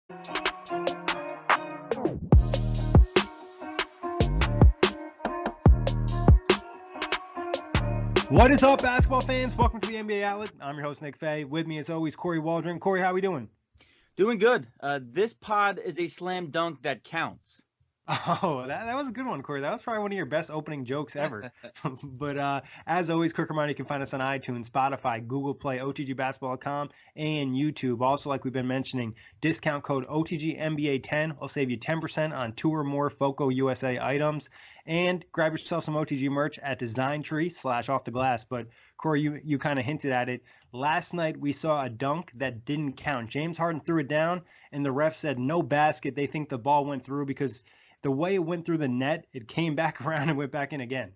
What is up, basketball fans? Welcome to the NBA Outlet. I'm your host, Nick Fay. With me, as always, Kory Waldron. Kory, how are we doing? Doing good. This pod is a slam dunk that counts. Oh, that was a good one, Kory. That was probably one of your best opening jokes ever. But as always, quick reminder, you can find us on iTunes, Spotify, Google Play, OTGBasketball.com, and YouTube. Also, like we've been mentioning, discount code OTGNBA10 will save you 10% on 2 or more FOCO USA items. And grab yourself some OTG merch at Design Tree /Off the Glass. But Kory, you kind of hinted at it. Last night we saw a dunk that didn't count. James Harden threw it down, and the ref said no basket. They think the ball went through because the way it went through the net, it came back around and went back in again.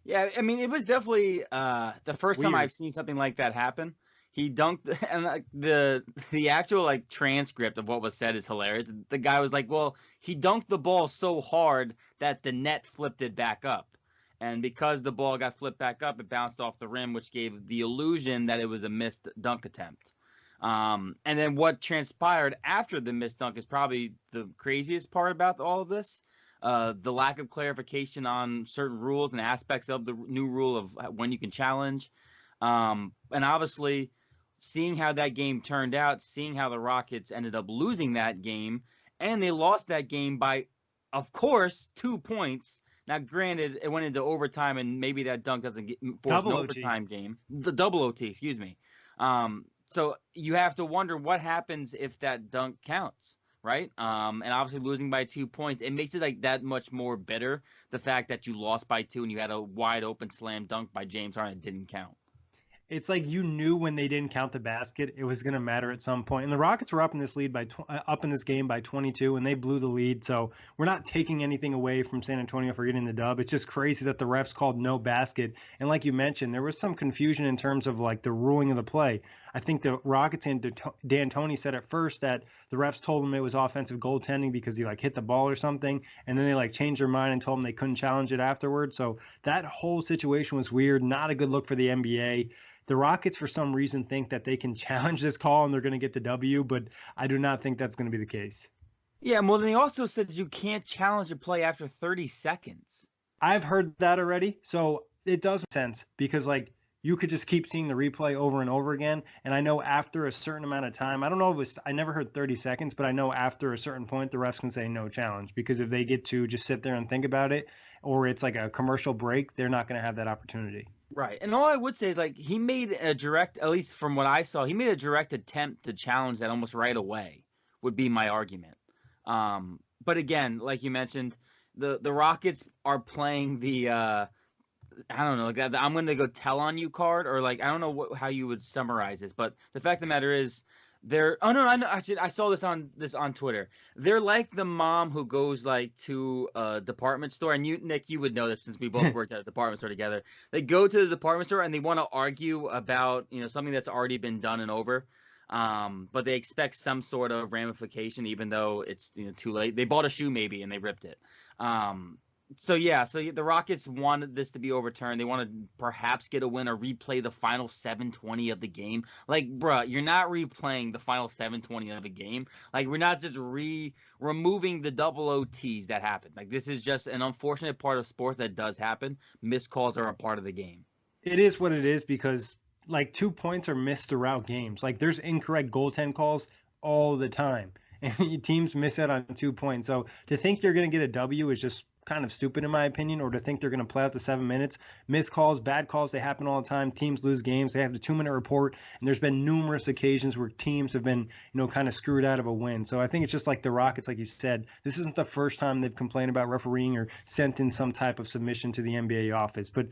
Yeah, I mean, it was definitely the first time Weird. I've seen something like that happen. He dunked, and the actual transcript of what was said is hilarious. The guy was like, "Well, he dunked the ball so hard that the net flipped it back up, and because the ball got flipped back up, it bounced off the rim, which gave the illusion that it was a missed dunk attempt." And then what transpired after the missed dunk is probably the craziest part about all of this. The lack of clarification on certain rules and aspects of the new rule of when you can challenge. And obviously, seeing how that game turned out, seeing how the Rockets ended up losing that game, and they lost that game by, of course, 2 points. Now, granted, it went into overtime, and maybe that dunk doesn't get force an overtime game. The double OT, excuse me. So you have to wonder what happens if that dunk counts, right? And obviously losing by 2 points, it makes it like that much more bitter, the fact that you lost by 2 and you had a wide open slam dunk by James Harden that didn't count. It's like you knew when they didn't count the basket, it was going to matter at some point. And the Rockets were up in this lead up in this game by 22, and they blew the lead. So we're not taking anything away from San Antonio for getting the dub. It's just crazy that the refs called no basket. And like you mentioned, there was some confusion in terms of like the ruling of the play. I think the Rockets and D'Antoni said at first that the refs told him it was offensive goaltending because he hit the ball or something, and then they changed their mind and told him they couldn't challenge it afterwards. So that whole situation was weird. Not a good look for the NBA. The Rockets, for some reason, think that they can challenge this call and they're going to get the W, but I do not think that's going to be the case. Yeah, well, then he also said you can't challenge a play after 30 seconds. I've heard that already, so it does make sense because, you could just keep seeing the replay over and over again. And I know after a certain amount of time, I don't know if I never heard 30 seconds, but I know after a certain point, the refs can say no challenge because if they get to just sit there and think about it, or it's like a commercial break, they're not going to have that opportunity. Right. And all I would say is he made a direct, at least from what I saw, he made a direct attempt to challenge that almost right away would be my argument. But again, like you mentioned, the Rockets are playing the, I don't know, I'm going to go tell on you card, or I don't know how you would summarize this, but the fact of the matter is, oh no, I know, actually, I saw this on Twitter. They're like the mom who goes to a department store, and you, Nick, you would know this since we both worked at a department store together. They go to the department store and they want to argue about something that's already been done and over, but they expect some sort of ramification, even though it's too late. They bought a shoe maybe and they ripped it. So the Rockets wanted this to be overturned. They want to perhaps get a win or replay the final 7:20 of the game. Bruh, you're not replaying the final 7:20 of a game. We're not just removing the double OTs that happened. This is just an unfortunate part of sports that does happen. Missed calls are a part of the game. It is what it is because 2 points are missed throughout games. There's incorrect goaltend calls all the time, and teams miss out on 2 points. So to think you're going to get a W is just kind of stupid in my opinion, or to think they're going to play out the 7 minutes. Missed calls, bad calls, they happen all the time. Teams lose games. They have the 2-minute report, and there's been numerous occasions where teams have been, kind of screwed out of a win. So I think it's just like the Rockets, like you said, this isn't the first time they've complained about refereeing or sent in some type of submission to the NBA office. But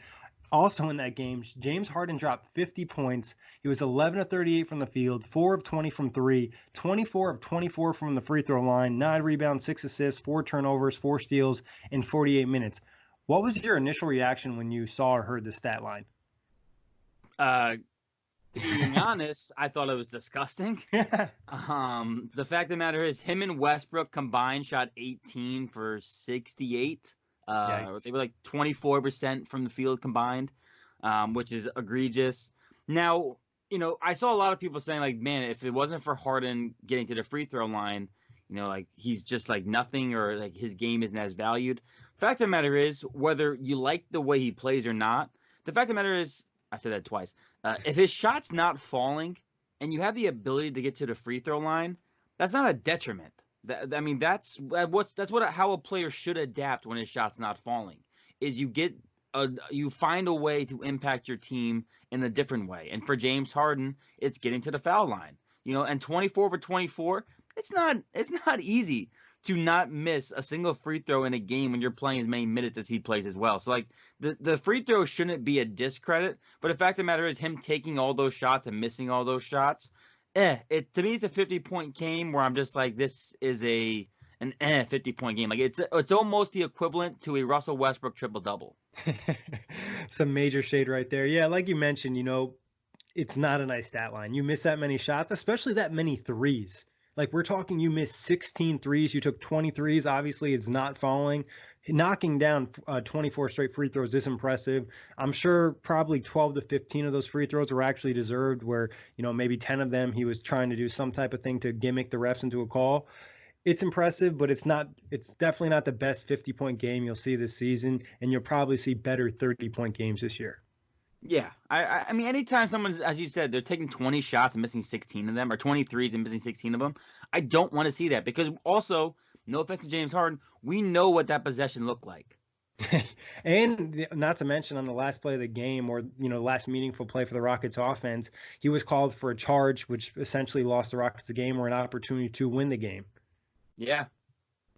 also in that game, James Harden dropped 50 points. He was 11 of 38 from the field, 4 of 20 from 3, 24 of 24 from the free throw line, 9 rebounds, 6 assists, 4 turnovers, 4 steals in 48 minutes. What was your initial reaction when you saw or heard the stat line? Being honest, I thought it was disgusting. The fact of the matter is, him and Westbrook combined shot 18 for 68. They were 24% from the field combined, which is egregious. Now, I saw a lot of people saying like, man, if it wasn't for Harden getting to the free throw line, like he's just like nothing, or like his game isn't as valued. Fact of the matter is, whether you like the way he plays or not, the fact of the matter is, I said that twice. If his shot's not falling and you have the ability to get to the free throw line, that's not a detriment. I mean, how a player should adapt when his shot's not falling. Is you find a way to impact your team in a different way. And for James Harden, it's getting to the foul line. And 24 for 24, it's not easy to not miss a single free throw in a game when you're playing as many minutes as he plays as well. So like the free throw shouldn't be a discredit, but the fact of the matter is him taking all those shots and missing all those shots, to me it's a 50-point game where I'm just like, this is an 50-point game. Like it's almost the equivalent to a Russell Westbrook triple double. Some major shade right there. Yeah, like you mentioned, it's not a nice stat line. You miss that many shots, especially that many threes. Like we're talking, you missed 16 threes, you took 20 threes. Obviously, it's not falling. Knocking down 24 straight free throws is impressive. I'm sure probably 12 to 15 of those free throws were actually deserved, where, maybe 10 of them he was trying to do some type of thing to gimmick the refs into a call. It's impressive, but it's definitely not the best 50-point game you'll see this season, and you'll probably see better 30-point games this year. Yeah, I mean, anytime someone's, as you said, they're taking 20 shots and missing 16 of them, or 23s and missing 16 of them, I don't want to see that, because also, no offense to James Harden, we know what that possession looked like. And not to mention on the last play of the game, or last meaningful play for the Rockets offense, he was called for a charge, which essentially lost the Rockets the game, or an opportunity to win the game. Yeah.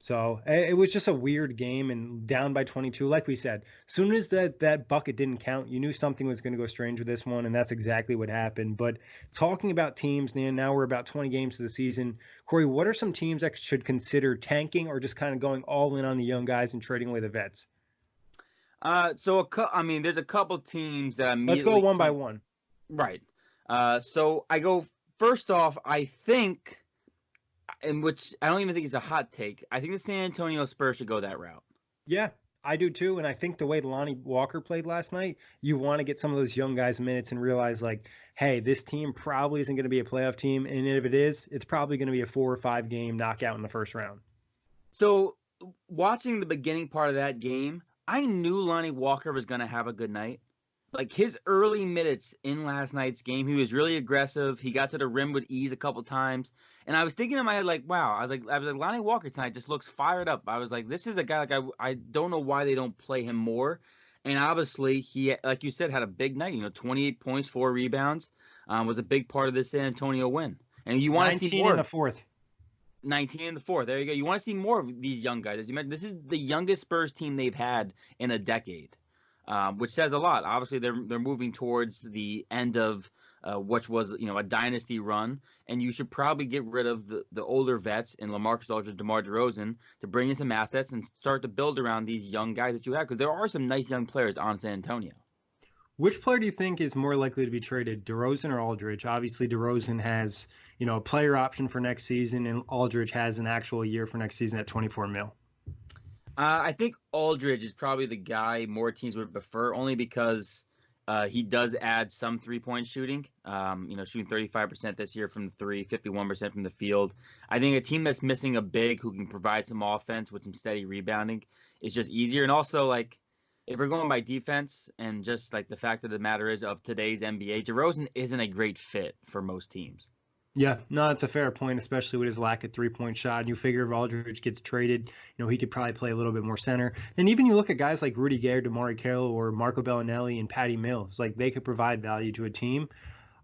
So it was just a weird game, and down by 22. Like we said, soon as that bucket didn't count, you knew something was going to go strange with this one, and that's exactly what happened. But talking about teams, now we're about 20 games to the season. Kory, what are some teams that should consider tanking, or just kind of going all in on the young guys and trading away the vets? I mean, there's a couple teams that Let's go one by one. Right. So I go first off. I think, in which I don't even think it's a hot take, I think the San Antonio Spurs should go that route. Yeah, I do too. And I think the way Lonnie Walker played last night, you want to get some of those young guys minutes and realize, like, hey, this team probably isn't going to be a playoff team. And if it is, it's probably going to be a 4 or 5 game knockout in the first round. So watching the beginning part of that game, I knew Lonnie Walker was going to have a good night. Like his early minutes in last night's game, he was really aggressive. He got to the rim with ease a couple times. And I was thinking in my head, like, wow, I was like, Lonnie Walker tonight just looks fired up. I was like, this is a guy, like, I don't know why they don't play him more. And obviously he, like you said, had a big night, 28 points, 4 rebounds, was a big part of this San Antonio win. And you want to see more. 19 in the fourth. 19 in the fourth. There you go. You want to see more of these young guys. As you mentioned, this is the youngest Spurs team they've had in a decade. Which says a lot. Obviously, they're moving towards the end of which was a dynasty run, and you should probably get rid of the older vets in LaMarcus Aldridge, DeMar DeRozan, to bring in some assets and start to build around these young guys that you have, because there are some nice young players on San Antonio. Which player do you think is more likely to be traded, DeRozan or Aldridge? Obviously, DeRozan has a player option for next season, and Aldridge has an actual year for next season at 24 mil. I think Aldridge is probably the guy more teams would prefer, only because he does add some three-point shooting. Shooting 35% this year from the three, 51% from the field. I think a team that's missing a big who can provide some offense with some steady rebounding is just easier. And also, like, if we're going by defense and just like the fact of the matter is of today's NBA, DeRozan isn't a great fit for most teams. Yeah, no, that's a fair point, especially with his lack of three-point shot. And you figure if Aldridge gets traded, he could probably play a little bit more center. And even you look at guys like Rudy Gay, DeMarre Carroll, or Marco Bellinelli and Patty Mills, like they could provide value to a team.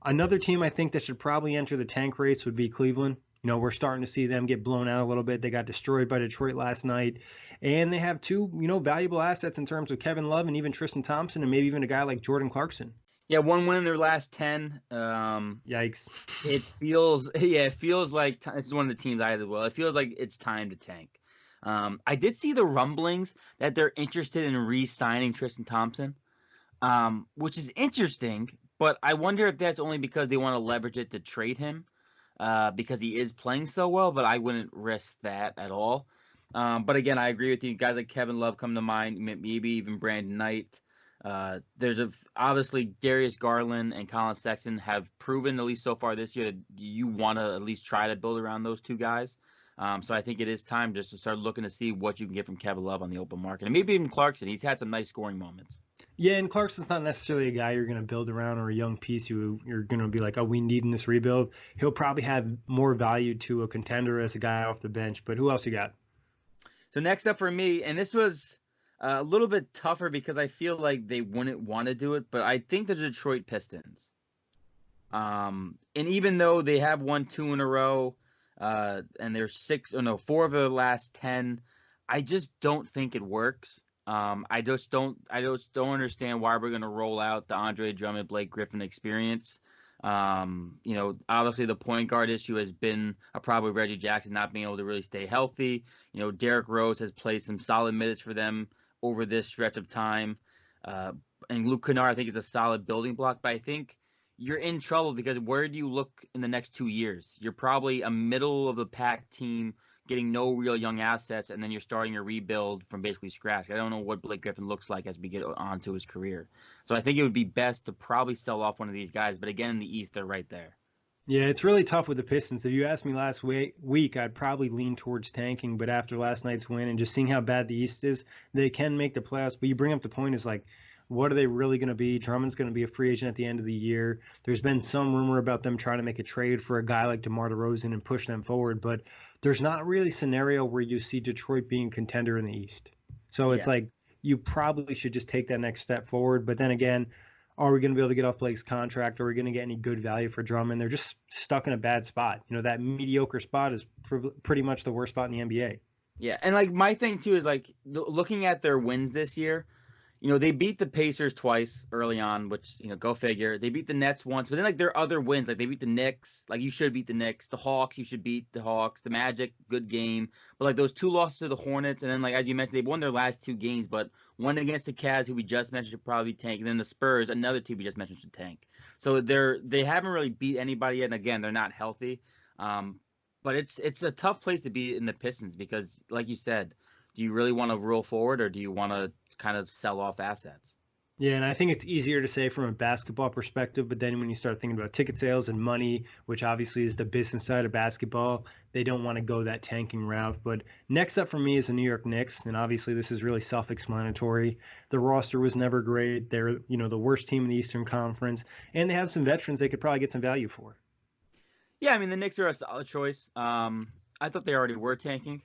Another team I think that should probably enter the tank race would be Cleveland. We're starting to see them get blown out a little bit. They got destroyed by Detroit last night. And they have two, valuable assets in terms of Kevin Love and even Tristan Thompson, and maybe even a guy like Jordan Clarkson. Yeah, one win in their last 10. Yikes. It feels like this is one of the teams I did well. It feels like it's time to tank. I did see the rumblings that they're interested in re-signing Tristan Thompson, which is interesting, but I wonder if that's only because they want to leverage it to trade him, because he is playing so well, but I wouldn't risk that at all. But again, I agree with you. Guys like Kevin Love come to mind, maybe even Brandon Knight. Obviously Darius Garland and Colin Sexton have proven, at least so far this year, that you want to at least try to build around those two guys. So I think it is time just to start looking to see what you can get from Kevin Love on the open market, and maybe even Clarkson. He's had some nice scoring moments. Yeah, and Clarkson's not necessarily a guy you're going to build around or a young piece you're going to be like, oh, we need in this rebuild. He'll probably have more value to a contender as a guy off the bench. But who else you got? So next up for me, and this was a little bit tougher because I feel like they wouldn't want to do it, but I think the Detroit Pistons. And even though they have won 2 in a row, and they're 4 of the last 10, I just don't think it works. I just don't understand why we're gonna roll out the Andre Drummond, Blake Griffin experience. Obviously the point guard issue has been a problem with Reggie Jackson not being able to really stay healthy. Derrick Rose has played some solid minutes for them over this stretch of time. And Luke Kennard, I think, is a solid building block, but I think you're in trouble because where do you look in the next 2 years? You're probably a middle of the pack team getting no real young assets, and then you're starting your rebuild from basically scratch. I don't know what Blake Griffin looks like as we get onto his career. So I think it would be best to probably sell off one of these guys, but again, in the East, they're right there. Yeah, it's really tough with the Pistons. If you asked me last week, I'd probably lean towards tanking, but after last night's win and just seeing how bad the East is, they can make the playoffs. But you bring up the point is like, what are they really going to be? Drummond's going to be a free agent at the end of the year. There's been some rumor about them trying to make a trade for a guy like DeMar DeRozan and push them forward, but there's not really a scenario where you see Detroit being contender in the East. So it's like you probably should just take that next step forward. But then again, are we going to be able to get off Blake's contract? Are we going to get any good value for Drummond? They're just stuck in a bad spot. That mediocre spot is pretty much the worst spot in the NBA. Yeah, and like my thing too is like looking at their wins this year. They beat the Pacers twice early on, which, go figure. They beat the Nets once, but then, like, their other wins, like, they beat the Knicks. Like, you should beat the Knicks. The Hawks, you should beat the Hawks. The Magic, good game. But, like, those 2 losses to the Hornets, and then, like, as you mentioned, they won their last 2 games, but one against the Cavs, who we just mentioned, should probably tank, and then the Spurs, another team we just mentioned, should tank. So they haven't really beat anybody yet, and again, they're not healthy. But it's a tough place to be in the Pistons because, like you said, do you really want to roll forward or do you want to kind of sell off assets? Yeah, and I think it's easier to say from a basketball perspective, but then when you start thinking about ticket sales and money, which obviously is the business side of basketball, they don't want to go that tanking route. But next up for me is the New York Knicks, and obviously this is really self-explanatory. The roster was never great. They're, the worst team in the Eastern Conference, and they have some veterans they could probably get some value for. Yeah, I mean, the Knicks are a solid choice. I thought they already were tanking.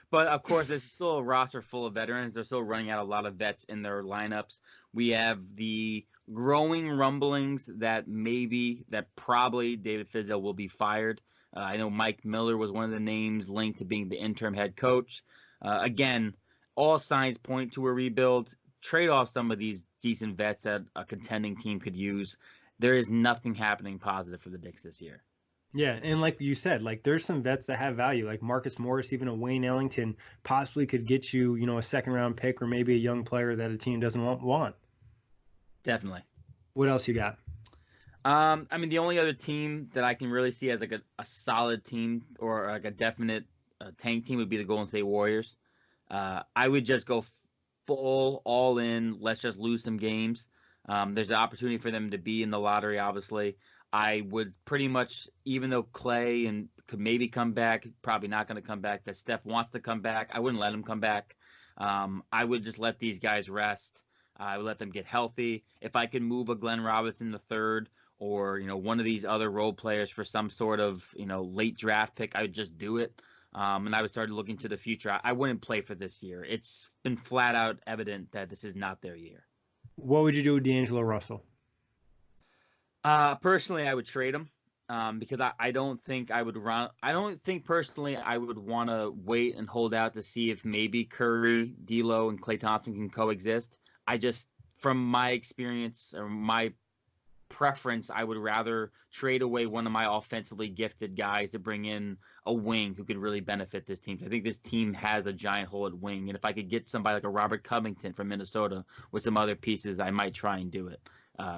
But of course, there's still a roster full of veterans. They're still running out a lot of vets in their lineups. We have the growing rumblings that probably David Fizdale will be fired. I know Mike Miller was one of the names linked to being the interim head coach. Again, all signs point to a rebuild. Trade off some of these decent vets that a contending team could use. There is nothing happening positive for the Knicks this year. Yeah, and like you said, like there's some vets that have value, like Marcus Morris, even a Wayne Ellington, possibly could get you, a second-round pick or maybe a young player that a team doesn't want. Definitely. What else you got? I mean, the only other team that I can really see as like a solid team or like a definite tank team would be the Golden State Warriors. I would just go full all in. Let's just lose some games. There's an opportunity for them to be in the lottery, obviously. I would pretty much, even though Clay and could maybe come back, probably not going to come back, that Steph wants to come back, I wouldn't let him come back. I would just let these guys rest. I would let them get healthy. If I could move a Glenn Robinson the third or, one of these other role players for some sort of, late draft pick, I would just do it. And I would start looking to the future. I wouldn't play for this year. It's been flat out evident that this is not their year. What would you do with D'Angelo Russell? Personally, I would trade him because I don't think I would run. I don't think personally I would want to wait and hold out to see if maybe Curry, D'Lo, and Klay Thompson can coexist. From my experience or my preference, I would rather trade away one of my offensively gifted guys to bring in a wing who could really benefit this team. I think this team has a giant hole at wing, and if I could get somebody like a Robert Covington from Minnesota with some other pieces, I might try and do it.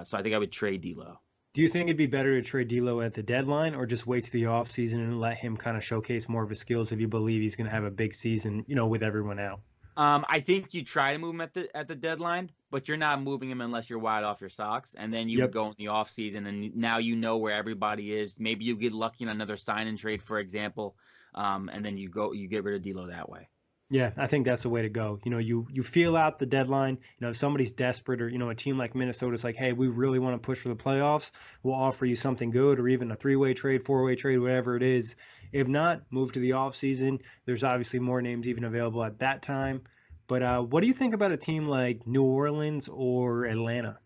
So I think I would trade D'Lo. Do you think it'd be better to trade D'Lo at the deadline or just wait to the offseason and let him kind of showcase more of his skills if you believe he's going to have a big season, with everyone out? I think you try to move him at the deadline, but you're not moving him unless you're wide off your socks. And then you would Yep. go in the offseason, and now you know where everybody is. Maybe you get lucky in another sign and trade, for example, and then you get rid of D'Lo that way. Yeah, I think that's the way to go. You feel out the deadline. If somebody's desperate, or a team like Minnesota's like, hey, we really want to push for the playoffs. We'll offer you something good, or even a three-way trade, four-way trade, whatever it is. If not, move to the offseason. There's obviously more names even available at that time. But what do you think about a team like New Orleans or Atlanta?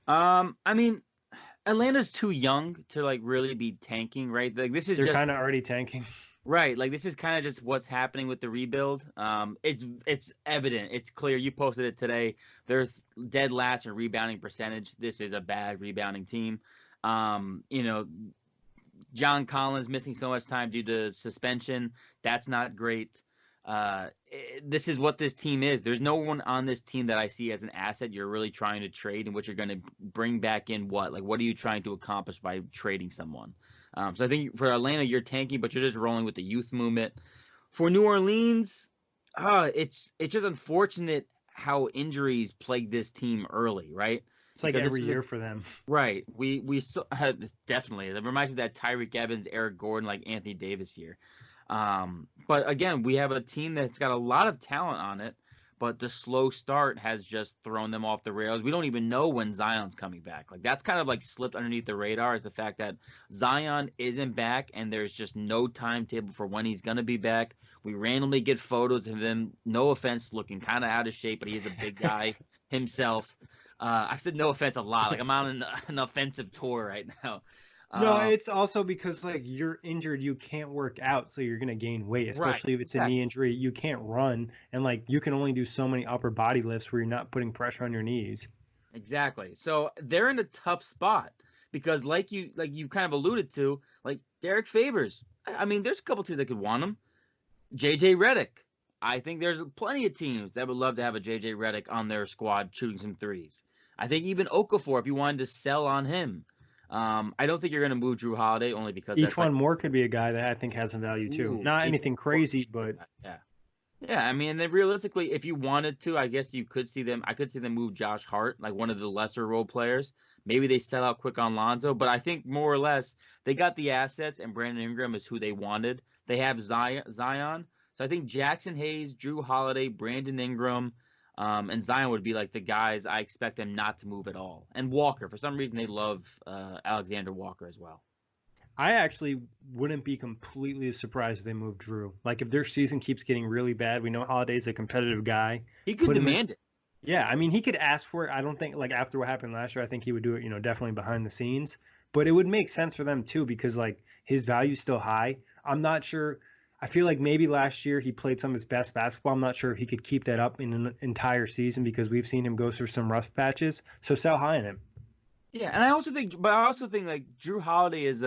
I mean, Atlanta's too young to like really be tanking, right? Like this is They're just kind of already tanking. right. Like this is kind of just what's happening with the rebuild. It's evident. It's clear. You posted it today. They're dead last in rebounding percentage. This is a bad rebounding team. You know, John Collins missing so much time due to suspension. That's not great. This is what this team is. There's no one on this team that I see as an asset you're really trying to trade, and what you're going to bring back in what? Like, what are you trying to accomplish by trading someone? So I think for Atlanta, you're tanking, but you're just rolling with the youth movement. For New Orleans, it's just unfortunate how injuries plague this team early, right? It's like Because this every was year for them. right. We still had definitely. It reminds me of that Tyreek Evans, Eric Gordon, like Anthony Davis year. But again, we have a team that's got a lot of talent on it, but the slow start has just thrown them off the rails. We don't even know when Zion's coming back. Like that's kind of like slipped underneath the radar, is the fact that Zion isn't back and there's just no timetable for when he's gonna be back. We randomly get photos of him, no offense, looking kind of out of shape, but he's a big guy himself. I said no offense a lot. Like I'm on an offensive tour right now. No, Um, it's also because like you're injured, you can't work out, so you're gonna gain weight, right. especially if it's a knee Exactly. injury. You can't run, and like you can only do so many upper body lifts where you're not putting pressure on your knees. Exactly. So they're in a tough spot because, like you kind of alluded to, like Derek Favors. I mean, there's a couple teams that could want him. JJ Redick. I think there's plenty of teams that would love to have a JJ Redick on their squad shooting some threes. I think even Okafor, if you wanted to sell on him. I don't think you're going to move Drew Holiday only because Each that's like, one more could be a guy that I think has some value too. ooh, Not each anything one. crazy, but Yeah. Yeah, I mean, and then realistically, if you wanted to, I guess you could see them. I could see them move Josh Hart, like one of the lesser role players. Maybe they sell out quick on Lonzo, but I think more or less they got the assets, and Brandon Ingram is who they wanted. They have Zion, so I think Jackson Hayes, Drew Holiday, Brandon Ingram, and Zion would be like the guys I expect them not to move at all. And Walker, for some reason, they love Alexander Walker as well. I actually wouldn't be completely surprised if they move Drew. Like if their season keeps getting really bad, we know Holiday's a competitive guy. He could Put him in. demand it. Yeah, I mean he could ask for it. I don't think like after what happened last year, I think he would do it, definitely behind the scenes. But it would make sense for them too because like his value's still high. I'm not sure. I feel like maybe last year he played some of his best basketball. I'm not sure if he could keep that up in an entire season because we've seen him go through some rough patches. So sell high on him. Yeah, and I also think like Drew Holiday is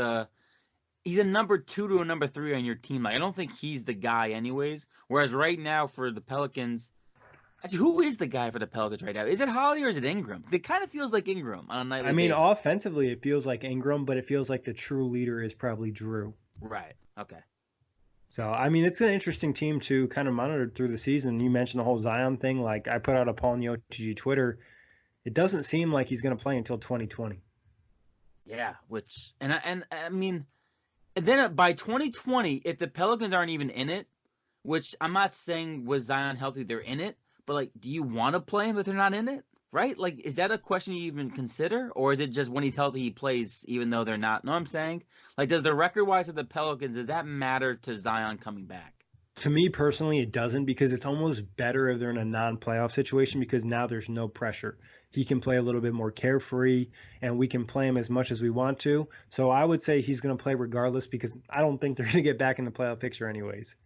he's a number two to a number three on your team. Like I don't think he's the guy anyways. Whereas right now for the Pelicans, actually, who is the guy for the Pelicans right now? Is it Holiday or is it Ingram? It kind of feels like Ingram on a I nightly mean, basis. offensively, it feels like Ingram, but it feels like the true leader is probably Drew. Right. Okay. So, I mean, it's an interesting team to kind of monitor through the season. You mentioned the whole Zion thing. Like, I put out a poll on the OTG Twitter. It doesn't seem like he's going to play until 2020. Yeah. And I mean, and then by 2020, if the Pelicans aren't even in it, which I'm not saying with Zion healthy they're in it, but like, do you want to play him if they're not in it? Right? Like, is that a question you even consider, or is it just when he's healthy he plays even though they're not? No, I'm saying, like, does the record wise of the Pelicans does that matter to Zion coming back? To me personally, it doesn't because it's almost better if they're in a non-playoff situation because now there's no pressure. He can play a little bit more carefree, and we can play him as much as we want to. So I would say he's going to play regardless because I don't think they're going to get back in the playoff picture anyways.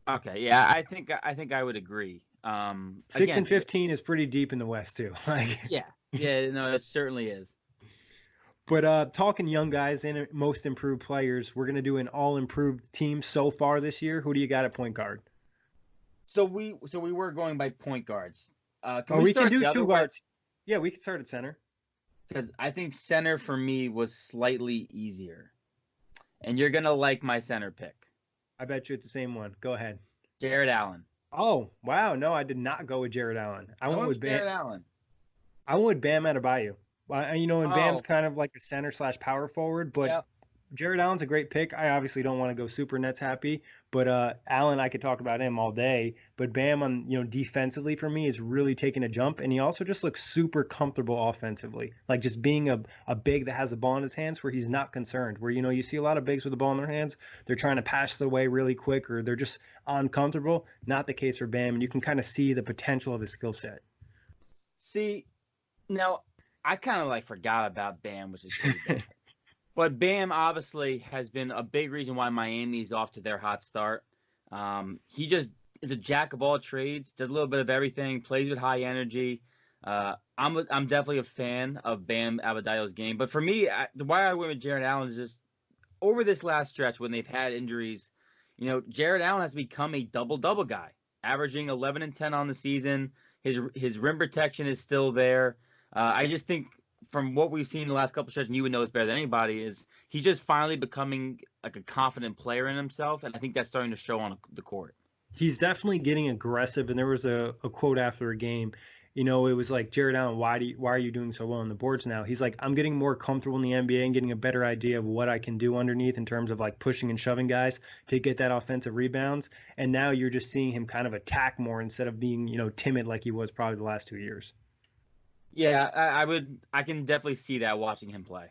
Okay, yeah, I think I would agree. Six Again, and 15 is pretty deep in the West too. Like, yeah, yeah, no, it certainly is. but talking young guys and most improved players, we're gonna do an all improved team so far this year. Who do you got at point guard? So we were going by point guards. Can Oh, we we can start do the other two way? guards. Yeah, we can start at center. Because I think center for me was slightly easier, and you're gonna like my center pick, I bet you it's the same one. Go ahead. Jared Allen. Oh, wow. No, I did not go with Jared Allen. I went with Jared Allen. I went with Bam Adebayo. Well, and Bam's Oh, kind of like a center slash power forward, but yeah. Jared Allen's a great pick. I obviously don't want to go super Nets happy, but Allen, I could talk about him all day. But Bam, on defensively for me, is really taking a jump, and he also just looks super comfortable offensively, like just being a big that has the ball in his hands, where he's not concerned. Where you see a lot of bigs with the ball in their hands, they're trying to pass it away really quick, or they're just uncomfortable. Not the case for Bam, and you can kind of see the potential of his skill set. See, now I kind of like forgot about Bam, which is pretty bad. But Bam obviously has been a big reason why Miami's off to their hot start. He just is a jack of all trades, does a little bit of everything, plays with high energy. I'm definitely a fan of Bam Adebayo's game. But for me, why I went with Jared Allen is just over this last stretch when they've had injuries. Jared Allen has become a double-double guy, averaging 11 and 10 on the season. His rim protection is still there. I just think from what we've seen in the last couple of stretches, and you would know this better than anybody, is he's just finally becoming like a confident player in himself, and I think that's starting to show on the court. He's definitely getting aggressive, and there was a quote after a game. It was like, Jared Allen, why are you doing so well on the boards now? He's like, I'm getting more comfortable in the NBA and getting a better idea of what I can do underneath in terms of like pushing and shoving guys to get that offensive rebounds. And now you're just seeing him kind of attack more instead of being, timid like he was probably the last 2 years. Yeah, I can definitely see that watching him play.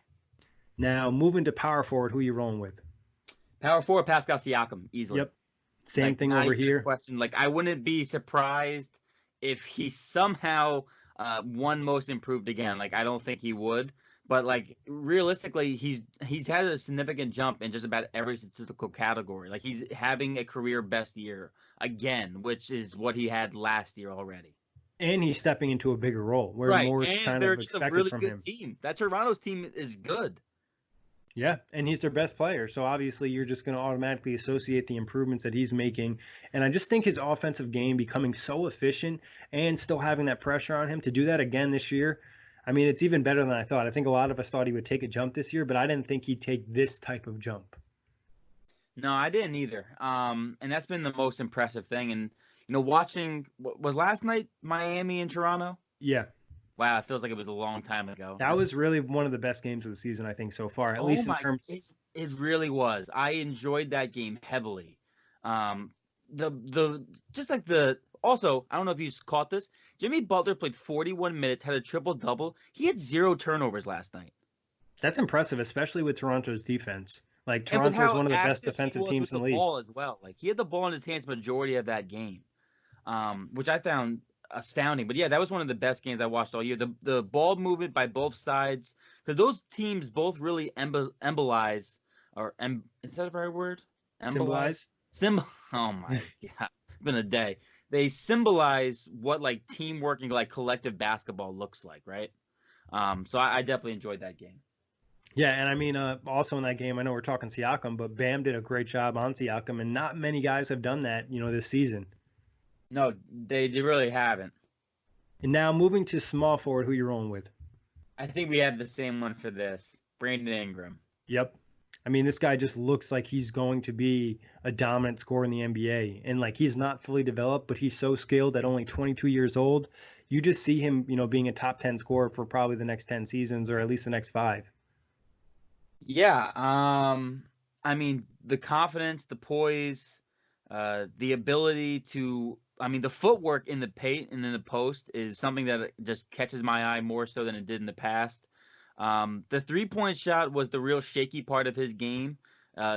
Now moving to power forward, who you rolling with? Power forward, Pascal Siakam, easily. Yep. Same Like, thing not over even a here. question. Like, I wouldn't be surprised if he somehow won most improved again. Like, I don't think he would. But like realistically, he's had a significant jump in just about every statistical category. Like he's having a career best year again, which is what he had last year already. And he's stepping into a bigger role where Right, more is and kind they're of just a expected really from good him. team. That Toronto's team is good. Yeah, and he's their best player. So obviously you're just going to automatically associate the improvements that he's making. And I just think his offensive game becoming so efficient and still having that pressure on him to do that again this year. I mean, it's even better than I thought. I think a lot of us thought he would take a jump this year, but I didn't think he'd take this type of jump. No, I didn't either. And that's been the most impressive thing. And watching was last night Miami and Toronto. Yeah, Wow, it feels like it was a long time ago. that was really one of the best games of the season, I think, so far, at Oh least in my, terms. it really was. I enjoyed that game heavily. Um, the just like the also, I don't know if you caught this. Jimmy Butler played 41 minutes, had a triple double. He had 0 turnovers last night. That's impressive, especially with Toronto's defense. Like, And with Toronto is how one of the best active he defensive was teams with in the the league. ball as well. Like he had the ball in his hands majority of that game, which I found astounding. But yeah, that was one of the best games I watched all year. The ball movement by both sides, because those teams both really embolize, or is that a right word? Embolize? Symbolize. Symbol. Oh my god, it's been a day. They symbolize what like teamwork and like collective basketball looks like, right? So I definitely enjoyed that game. Yeah, and I mean, also in that game, I know we're talking Siakam, but Bam did a great job on Siakam, and not many guys have done that, this season. No, they really haven't. And now moving to small forward, who you rolling with? I think we have the same one for this. Brandon Ingram. Yep. I mean, this guy just looks like he's going to be a dominant scorer in the NBA, and like he's not fully developed, but he's so skilled at only 22 years old. You just see him, being a top 10 scorer for probably the next 10 seasons, or at least the next 5. Yeah. I mean, the confidence, the poise, the ability to. I mean, the footwork in the paint and in the post is something that just catches my eye more so than it did in the past. The 3-point shot was the real shaky part of his game.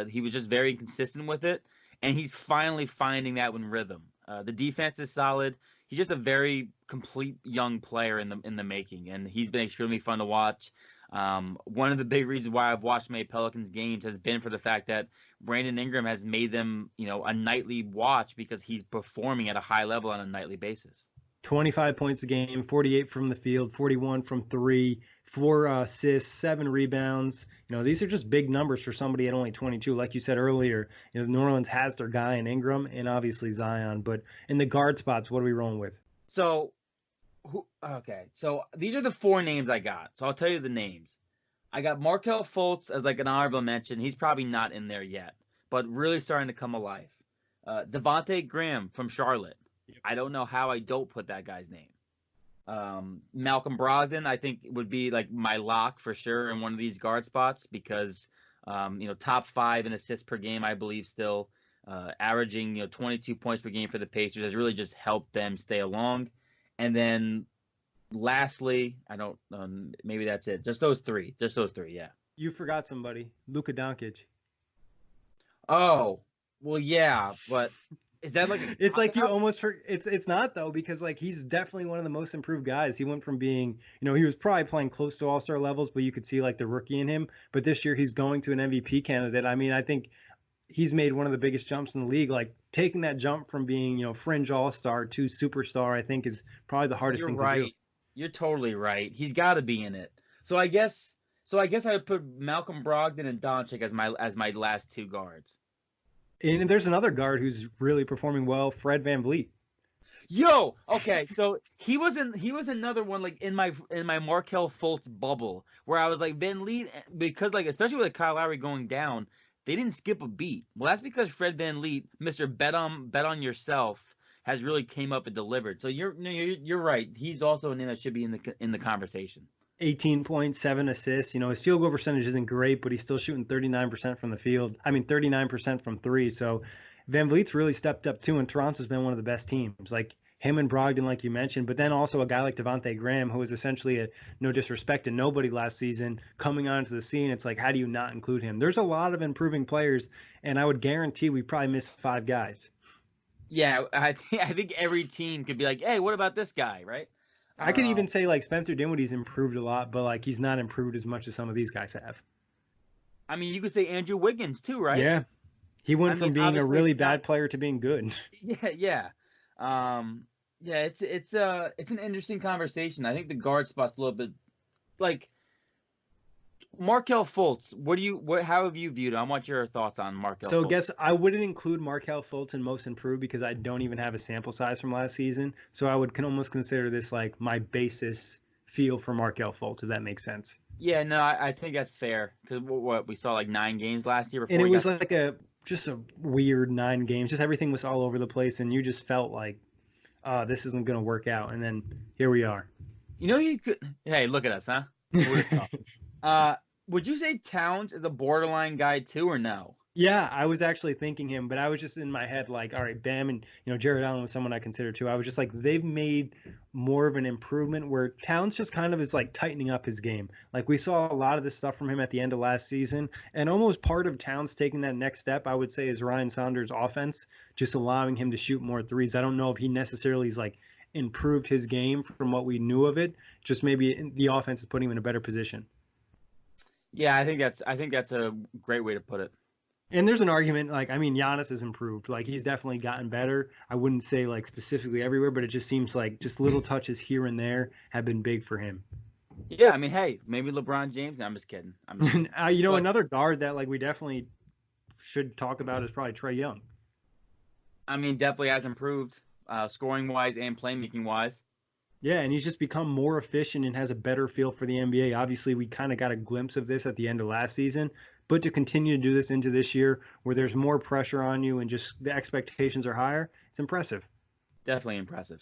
He was just very inconsistent with it, and he's finally finding that in rhythm. The defense is solid. He's just a very complete young player in the making, and he's been extremely fun to watch. One of the big reasons why I've watched many Pelicans games has been for the fact that Brandon Ingram has made them, a nightly watch because he's performing at a high level on a nightly basis. 25 points a game, 48 from the field, 41 from 3, 4 assists, 7 rebounds. These are just big numbers for somebody at only 22. Like you said earlier, New Orleans has their guy in Ingram and obviously Zion. But in the guard spots, what are we rolling with? So, okay. So these are the 4 names I got. So I'll tell you the names. I got Markelle Fultz as like an honorable mention. He's probably not in there yet, but really starting to come alive. Devontae Graham from Charlotte. I don't know how I don't put that guy's name. Malcolm Brogdon, I think would be like my lock for sure in one of these guard spots because, top 5 in assists per game, I believe still, averaging, 22 points per game for the Pacers has really just helped them stay along. And then lastly, I don't, maybe that's it. Just those three. Yeah. You forgot somebody, Luka Doncic. Oh, well, yeah, but is that like a It's like you cop-out? almost it's not though, because like he's definitely one of the most improved guys. He went from being, he was probably playing close to all-star levels, but you could see like the rookie in him. But this year he's going to an MVP candidate. I mean, I think he's made one of the biggest jumps in the league. Like taking that jump from being, fringe all-star to superstar, I think is probably the hardest You're thing to do. right. You're totally right. He's got to be in it. So I guess I would put Malcolm Brogdon and Doncic as my last two guards. And there's another guard who's really performing well, Fred VanVleet. Yo, okay, so he was another one like in my Markel Fultz bubble where I was like Van Leet because like especially with Kyle Lowry going down, they didn't skip a beat. Well, that's because Fred Van Leet, Mr. Bet on yourself, has really came up and delivered. So you're right. He's also a name that should be in the conversation. 18.7 assists. His field goal percentage isn't great, but he's still shooting 39% from the field. I mean, 39% from three. So Van Vliet's really stepped up too, and Toronto's been one of the best teams. Like him and Brogdon, like you mentioned, but then also a guy like Devontae Graham, who was essentially a no disrespect to nobody last season, coming onto the scene. It's like, how do you not include him? There's a lot of improving players, and I would guarantee we probably missed 5 guys. Yeah, I think every team could be like, hey, what about this guy, right? I could Uh, even say like Spencer Dinwiddie's improved a lot, but like he's not improved as much as some of these guys have. I mean, you could say Andrew Wiggins too, right? Yeah, he I went from mean, being a obviously really it's not. bad player to being good. Yeah, yeah. Yeah, it's an interesting conversation. I think the guard spot's a little bit like Markel Fultz. How have you viewed it? I want your thoughts on Markel So, Fultz. guess I wouldn't include Markel Fultz in most improved because I don't even have a sample size from last season. So I would can almost consider this like my basis feel for Markel Fultz, if that makes sense. Yeah, no, I think that's fair because what we saw like 9 games last year And before it he was got. like a just a weird 9 games. Just everything was all over the place, and you just felt like, this isn't going to work out. And then here we are. You could. Hey, look at us, huh? Who would have thought? Uh, would you say Towns is a borderline guy too, or no? Yeah, I was actually thinking him, but I was just in my head like, all right, Bam and Jared Allen was someone I consider too. I was just like, they've made more of an improvement where Towns just kind of is like tightening up his game. Like we saw a lot of this stuff from him at the end of last season, and almost part of Towns taking that next step, I would say, is Ryan Saunders' offense, just allowing him to shoot more threes. I don't know if he necessarily is like improved his game from what we knew of it. Just maybe the offense is putting him in a better position. Yeah, I think that's a great way to put it. And there's an argument, like, I mean, Giannis has improved. Like, he's definitely gotten better. I wouldn't say, like, specifically everywhere, but it just seems like just little touches here and there have been big for him. Yeah, I mean, hey, maybe LeBron James. No, I'm just kidding. I'm just kidding. But Another guard that, like, we definitely should talk about is probably Trey Young. I mean, definitely has improved, scoring wise and playmaking wise. Yeah, and he's just become more efficient and has a better feel for the NBA. Obviously, we kind of got a glimpse of this at the end of last season, but to continue to do this into this year where there's more pressure on you and just the expectations are higher, it's impressive. Definitely impressive.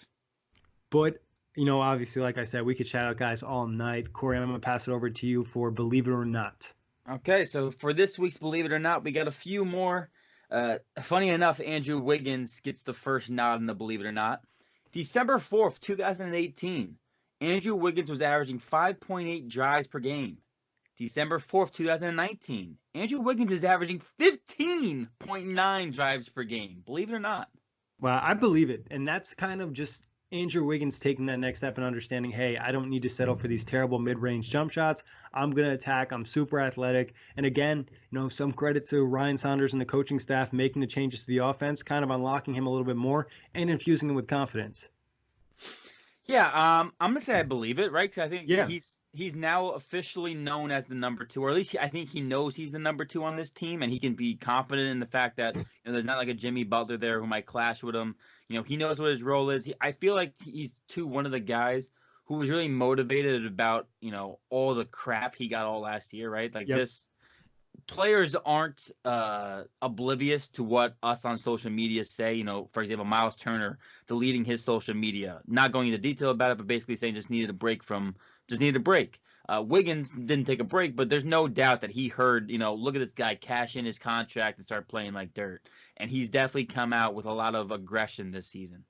But, obviously, like I said, we could shout out guys all night. Kory, I'm going to pass it over to you for Believe It or Not. Okay, so for this week's Believe It or Not, we got a few more. Funny enough, Andrew Wiggins gets the first nod in the Believe It or Not. December 4th, 2018, Andrew Wiggins was averaging 5.8 drives per game. December 4th, 2019, Andrew Wiggins is averaging 15.9 drives per game. Believe it or not. Well, I believe it. And that's kind of just Andrew Wiggins taking that next step and understanding, hey, I don't need to settle for these terrible mid-range jump shots. I'm going to attack. I'm super athletic. And again, some credit to Ryan Saunders and the coaching staff making the changes to the offense, kind of unlocking him a little bit more and infusing him with confidence. Yeah, I'm gonna say I believe it, right? Because I think Yeah. he's now officially known as the number two, or at least I think he knows he's the number two on this team, and he can be confident in the fact that there's not like a Jimmy Butler there who might clash with him. He knows what his role is. I feel like he's one of the guys who was really motivated about all the crap he got all last year, right? Like Yep. this. players aren't oblivious to what us on social media say. You know, for example, Miles Turner deleting his social media, not going into detail about it, but basically saying just needed a break. Wiggins didn't take a break, but there's no doubt that he heard, look at this guy cash in his contract and start playing like dirt. And he's definitely come out with a lot of aggression this season.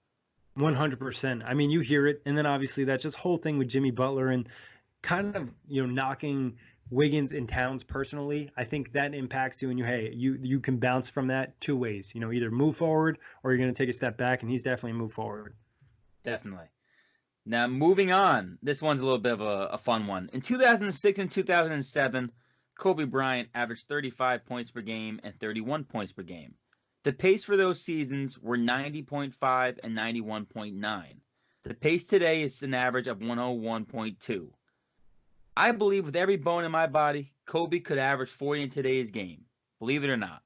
100%. I mean, you hear it, and then obviously that just whole thing with Jimmy Butler and kind of knocking Wiggins and Towns personally. I think that impacts you, and you can bounce from that two ways. Either move forward or you're going to take a step back, and he's definitely moved forward. Definitely. Now, moving on. This one's a little bit of a fun one. In 2006 and 2007, Kobe Bryant averaged 35 points per game and 31 points per game. The pace for those seasons were 90.5 and 91.9. The pace today is an average of 101.2. I believe with every bone in my body, Kobe could average 40 in today's game. Believe it or not.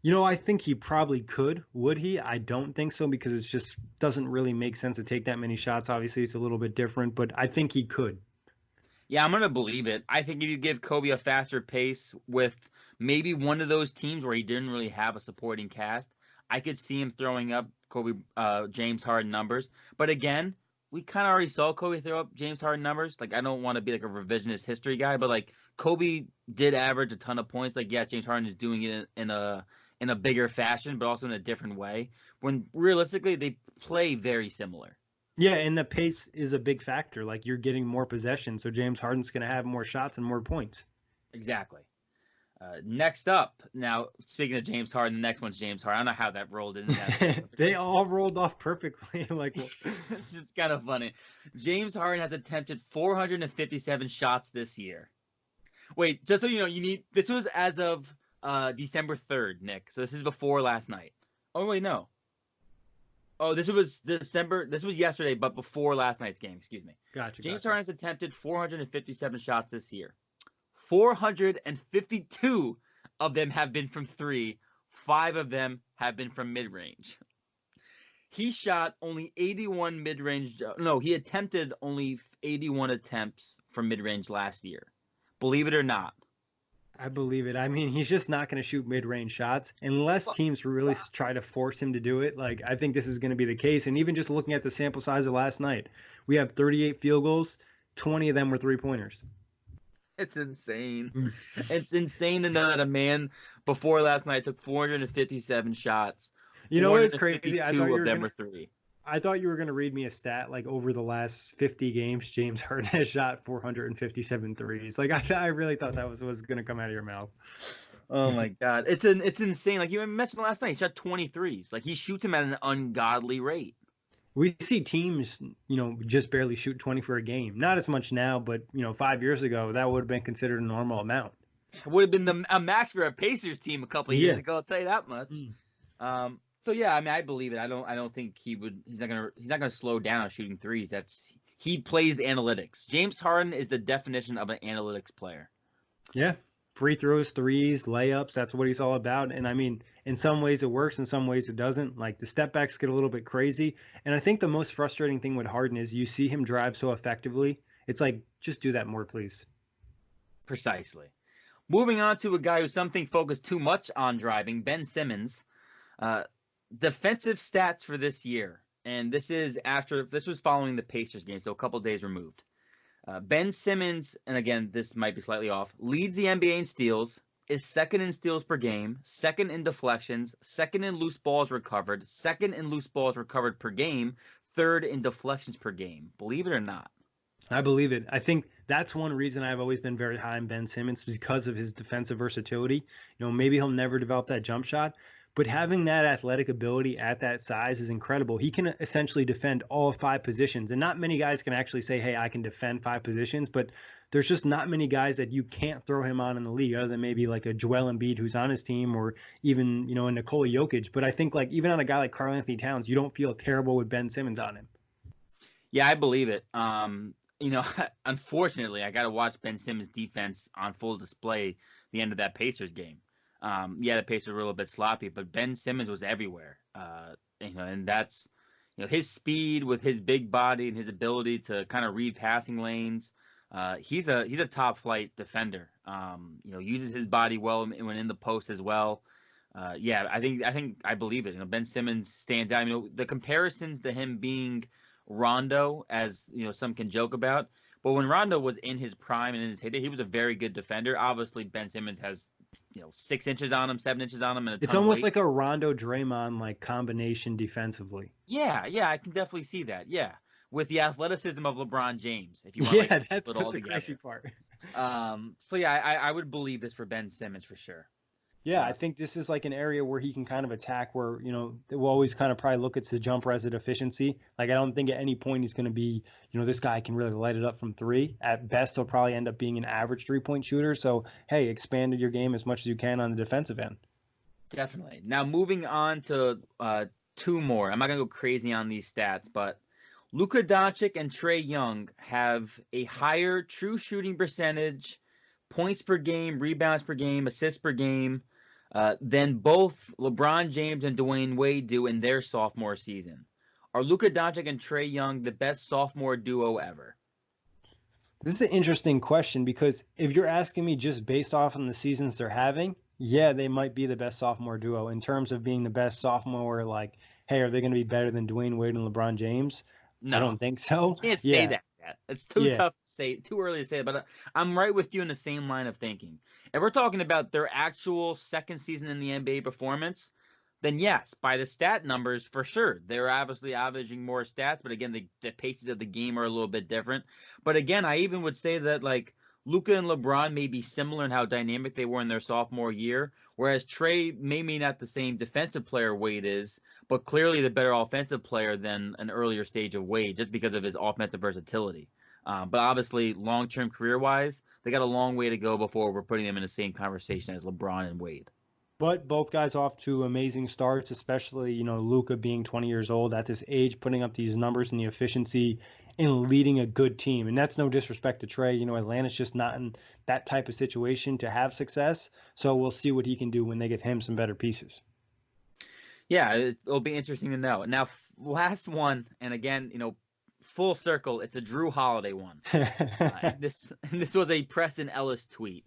I think he probably could. Would he? I don't think so because it just doesn't really make sense to take that many shots. Obviously, it's a little bit different, but I think he could. Yeah, I'm going to believe it. I think if you give Kobe a faster pace with maybe one of those teams where he didn't really have a supporting cast, I could see him throwing up James Harden numbers. But again, we kind of already saw Kobe throw up James Harden numbers. Like, I don't want to be like a revisionist history guy, but like Kobe did average a ton of points. Like, yes, James Harden is doing it in a bigger fashion, but also in a different way. When realistically, they play very similar. Yeah, and the pace is a big factor. Like, you're getting more possession, so James Harden's going to have more shots and more points. Exactly. Next up, now speaking of James Harden, the next one's James Harden. I don't know how that rolled in. They all rolled off perfectly. It's kind of funny. James Harden has attempted 457 shots this year. Wait, just so you know, this was as of December 3rd, Nick. So this is before last night. Oh wait, no. Oh, this was yesterday, but before last night's game. Excuse me. Gotcha. James Harden has attempted 457 shots this year. 452 of them have been from three. 5 of them have been from mid-range. He shot only 81 mid-range. No, he attempted only 81 attempts from mid-range last year. Believe it or not. I believe it. I mean, he's just not going to shoot mid-range shots unless teams really try to force him to do it. Like, I think this is going to be the case. And even just looking at the sample size of last night, we have 38 field goals. 20 of them were three-pointers. It's insane. It's insane to know that a man before last night took 457 shots. You know what's crazy? I thought you were going to read me a stat like over the last 50 games, James Harden has shot 457 threes. Like I really thought that was going to come out of your mouth. Oh my God. It's insane. Like you mentioned last night, he shot 23s. Like he shoots him at an ungodly rate. We see teams, just barely shoot 20 for a game. Not as much now, but 5 years ago, that would have been considered a normal amount. It would have been a max for a Pacers team a couple of years ago. I'll tell you that much. So yeah, I mean, I believe it. I don't think he would. He's not gonna slow down on shooting threes. He plays the analytics. James Harden is the definition of an analytics player. Yeah, free throws, threes, layups. That's what he's all about. And I mean, in some ways it works, in some ways it doesn't. Like the step backs get a little bit crazy. And I think the most frustrating thing with Harden is you see him drive so effectively. It's like, just do that more, please. Precisely. Moving on to a guy who some think focused too much on driving, Ben Simmons. Defensive stats for this year, and this was following the Pacers game, so a couple days removed. Ben Simmons, and again, this might be slightly off, leads the NBA in steals, is second in steals per game, second in deflections, second in loose balls recovered, second in loose balls recovered per game, third in deflections per game. Believe it or not. I believe it. I think that's one reason I've always been very high on Ben Simmons, because of his defensive versatility. Maybe he'll never develop that jump shot, but having that athletic ability at that size is incredible. He can essentially defend all 5 positions, and not many guys can actually say, hey, I can defend 5 positions, but there's just not many guys that you can't throw him on in the league other than maybe like a Joel Embiid who's on his team, or even, a Nikola Jokic. But I think like even on a guy like Karl-Anthony Towns, you don't feel terrible with Ben Simmons on him. Yeah, I believe it. Unfortunately, I got to watch Ben Simmons' defense on full display the end of that Pacers game. The Pacers were a little bit sloppy, but Ben Simmons was everywhere. And that's, his speed with his big body and his ability to kind of read passing lanes. He's a top flight defender. Uses his body well when in the post as well. Yeah, I believe it. Ben Simmons stands out. The comparisons to him being Rondo, as some can joke about, but when Rondo was in his prime and in his heyday, he was a very good defender. Obviously, Ben Simmons has 6 inches on him, 7 inches on him, and a It's ton of almost weight. like a Rondo Draymond like combination defensively. Yeah, I can definitely see that. Yeah, with the athleticism of LeBron James, if you want Yeah, to that's put it all the crazy together. part. So yeah, I would believe this for Ben Simmons for sure. Yeah, I think this is like an area where he can kind of attack where, we'll always kind of probably look at the jumper as a deficiency. Like, I don't think at any point he's going to be, this guy can really light it up from three. At best, he'll probably end up being an average 3-point shooter. So, hey, expanded your game as much as you can on the defensive end. Definitely. Now moving on to two more. I'm not gonna go crazy on these stats, but Luka Doncic and Trae Young have a higher true shooting percentage, points per game, rebounds per game, assists per game, than both LeBron James and Dwayne Wade do in their sophomore season. Are Luka Doncic and Trae Young the best sophomore duo ever? This is an interesting question because if you're asking me just based off on the seasons they're having, yeah, they might be the best sophomore duo in terms of being the best sophomore. Like, hey, are they going to be better than Dwayne Wade and LeBron James? I No, don't think you so. can't say Yeah, that. It's too yeah. tough to say, too early to say. But I'm right with you in the same line of thinking. If we're talking about their actual second season in the NBA performance, then yes, by the stat numbers, for sure, they're obviously averaging more stats. But again, the paces of the game are a little bit different. But again, I even would say that like Luka and LeBron may be similar in how dynamic they were in their sophomore year, whereas Trey maybe not the same defensive player Wade is, but clearly the better offensive player than an earlier stage of Wade, just because of his offensive versatility. But obviously, long-term career-wise, they got a long way to go before we're putting them in the same conversation as LeBron and Wade. But both guys off to amazing starts, especially, Luka being 20 years old at this age, putting up these numbers and the efficiency and leading a good team. And that's no disrespect to Trey. Atlanta's just not in that type of situation to have success. So we'll see what he can do when they get him some better pieces. Yeah, it'll be interesting to know. Now, last one, and again, full circle, it's a Drew Holiday one. And this was a Preston Ellis tweet.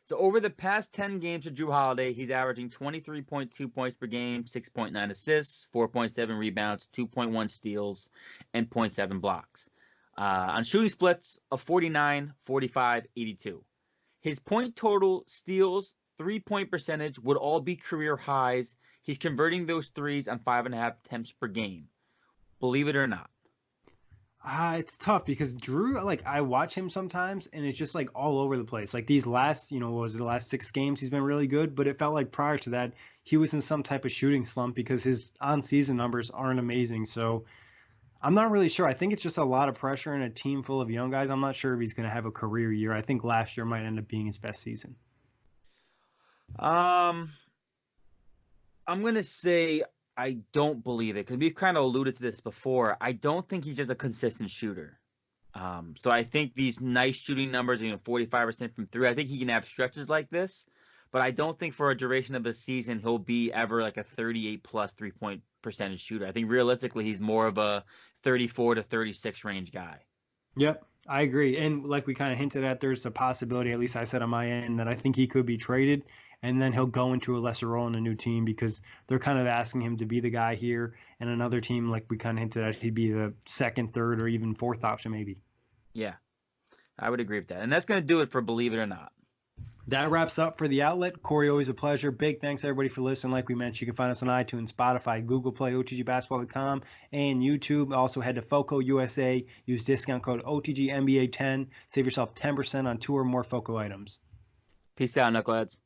So over the past 10 games of Drew Holiday, he's averaging 23.2 points per game, 6.9 assists, 4.7 rebounds, 2.1 steals, and zero point 0.7 blocks. On shooting splits of 49, 45, 82. His point total, steals, 3-point percentage would all be career highs. He's converting those threes on 5.5 attempts per game. Believe it or not. It's tough because Drew, like, I watch him sometimes and it's just like all over the place. Like these last, what was it, the last 6 games, he's been really good. But it felt like prior to that, he was in some type of shooting slump because his on-season numbers aren't amazing. So I'm not really sure. I think it's just a lot of pressure in a team full of young guys. I'm not sure if he's going to have a career year. I think last year might end up being his best season. Um, I'm gonna say I don't believe it because we've kind of alluded to this before. I don't think he's just a consistent shooter. So I think these nice shooting numbers, 45% from three. I think he can have stretches like this, but I don't think for a duration of a season he'll be ever like a 38 plus 3-point percentage shooter. I think realistically he's more of a 34 to 36 range guy. Yep, I agree. And like we kind of hinted at, there's a possibility, at least I said on my end, that I think he could be traded and then he'll go into a lesser role in a new team because they're kind of asking him to be the guy here. And another team, like we kind of hinted at, he'd be the second, third, or even fourth option, maybe. Yeah, I would agree with that. And that's going to do it for Believe It or Not. That wraps up for the outlet. Kory, always a pleasure. Big thanks everybody for listening. Like we mentioned, you can find us on iTunes, Spotify, Google Play, OTGBasketball.com, and YouTube. Also head to FOCO USA. Use discount code OTGNBA10. Save yourself 10% on 2 or more FOCO items. Peace out, Knuckleheads.